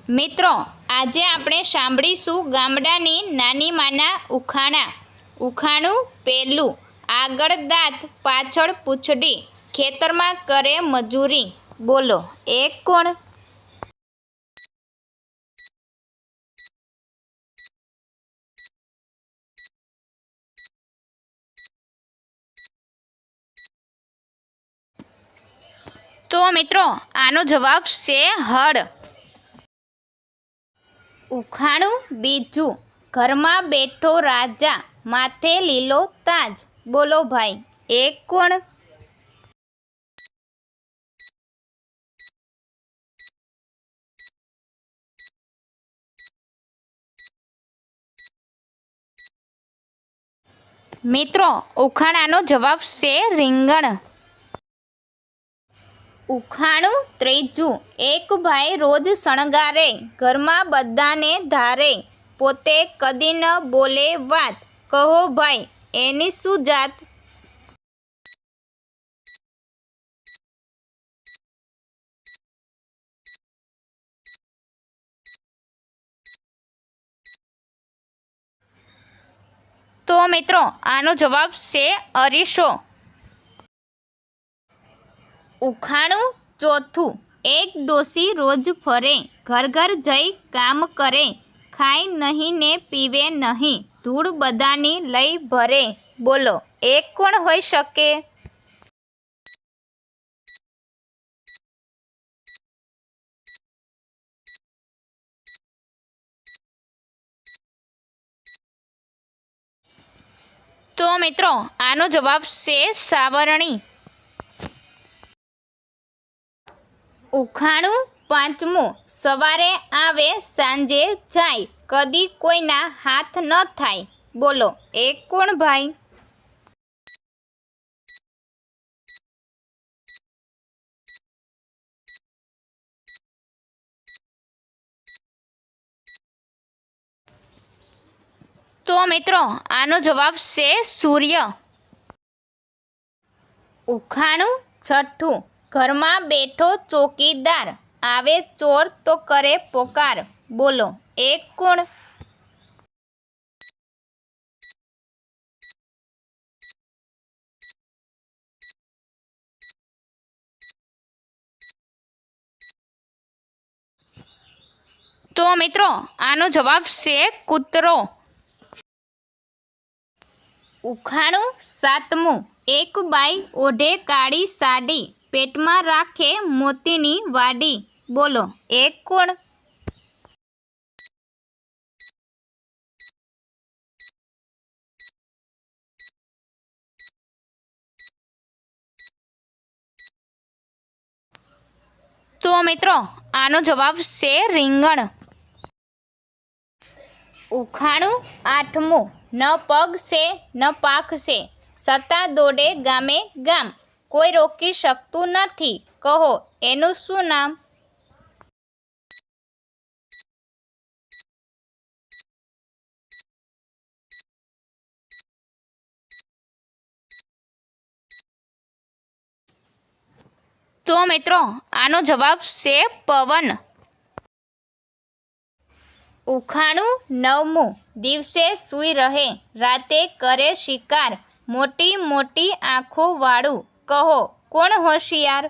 મિત્રો, આજે આપણે સાંભળીશું ગામડાની નાની માના ઉખાણા. ઉખાણું પહેલું. આગળ દાંત પાછળ પૂંછડી, ખેતરમાં કરે મજૂરી. બોલો, એ કોણ? તો મિત્રો, આનો જવાબ છે હળ. ઉખાણું બીજું. ઘરમાં બેઠો રાજા, માથે લીલો તાજ. બોલો ભાઈ, એ કોણ? મિત્રો, ઉખાણાનો જવાબ છે રીંગણ. ઉખાણું ત્રીજું. એક ભાઈ રોજ શણગારે, ઘરમાં બધાને ધારે, પોતે કદી ન બોલે વાત. કહો ભાઈ, એની શું જાત? તો મિત્રો, આનો જવાબ છે અરીસો. ઉખાણું ચોથું. એક ડોશી રોજ ફરે, ઘર ઘર જઈ કામ કરે, ખાય નહીં ને પીવે નહીં, ધૂળ બધાની લઈ ભરે. બોલો, એ કોણ હોઈ શકે? તો મિત્રો, આનો જવાબ છે સાવરણી. ઉખાણું પાંચમું. સવારે આવે સાંજે જાય, કદી કોઈના હાથ ન થાય. બોલો, એ કોણ ભાઈ? તો મિત્રો, આનો જવાબ છે સૂર્ય. ઉખાણું છઠ્ઠું. ઘરમાં બેઠો ચોકીદાર, આવે ચોર તો કરે પોકાર. બોલો, એ કોણ? તો મિત્રો, આનો જવાબ છે કૂતરો. ઉખાણું સાતમું. એક બાઈ ઓઢે કાળી સાડી, પેટમાં રાખે મોતીની વાડી. બોલો, એ કોણ? તો મિત્રો, આનો જવાબ છે રીંગણ. ઉખાણું આઠમું. ન પગ છે ન પાખ છે, છતાં દોડે ગામે ગામ, કોઈ રોકી શકતું નથી. કહો, એનું શું નામ? તો મિત્રો, આનો જવાબ છે પવન. ઉખાણું નવમું. દિવસે સૂઈ રહે, રાતે કરે શિકાર, મોટી મોટી આંખો વાળું. કહો, કોણ હોશિયાર?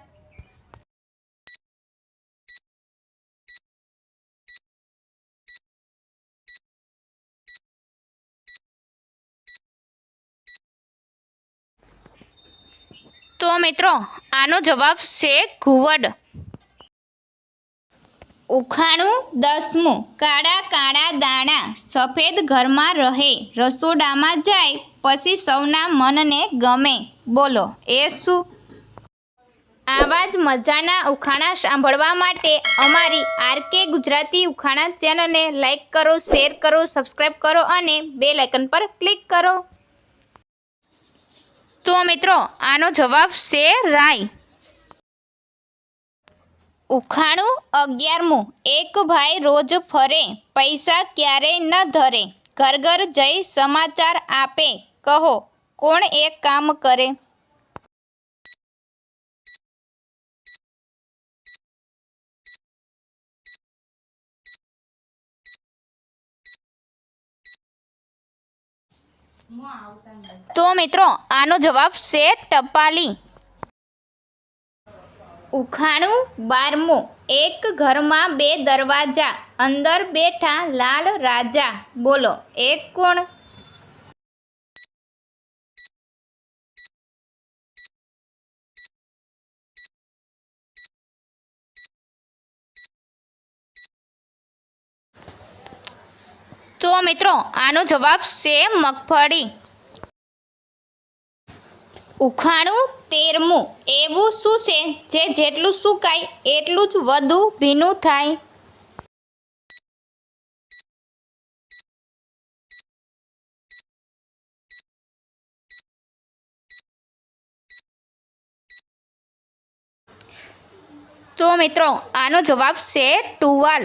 તો મિત્રો, આનો જવાબ છે ઘુવડ. ઉખાણું દસમું. કાળા કાળા દાણા, સફેદ ઘરમાં રહે, રસોડામાં જાય, પછી સૌના મનને ગમે. બોલો, એ શું? આવા જ મજાના ઉખાણા સાંભળવા માટે અમારી આરકે ગુજરાતી ઉખાણા ચેનલને લાઈક કરો, શેર કરો, સબસ્ક્રાઈબ કરો અને બેલ આઇકન પર ક્લિક કરો. તો મિત્રો, આનો જવાબ છે રાઈ. ઉખાણું 11મું. એક ભાઈ રોજ ફરે, પૈસા ક્યારેય ન ધરે, ઘર ઘર જઈ સમાચાર આપે. કહો, કોણ એ કામ કરે? તો મિત્રો આનો જવાબ છે ટપાલી. ઉખાણું 12મું. એક ઘરમાં બે દરવાજા, અંદર બેઠા લાલ રાજા. બોલો એક કોણ? તો મિત્રો આનો જવાબ છે મગફળી. ઉખાણું 13મું. એવું શું છે જે જેટલું સુકાય એટલું જ વધુ ભીનું થાય? તો મિત્રો આનો જવાબ છે ટુવાલ.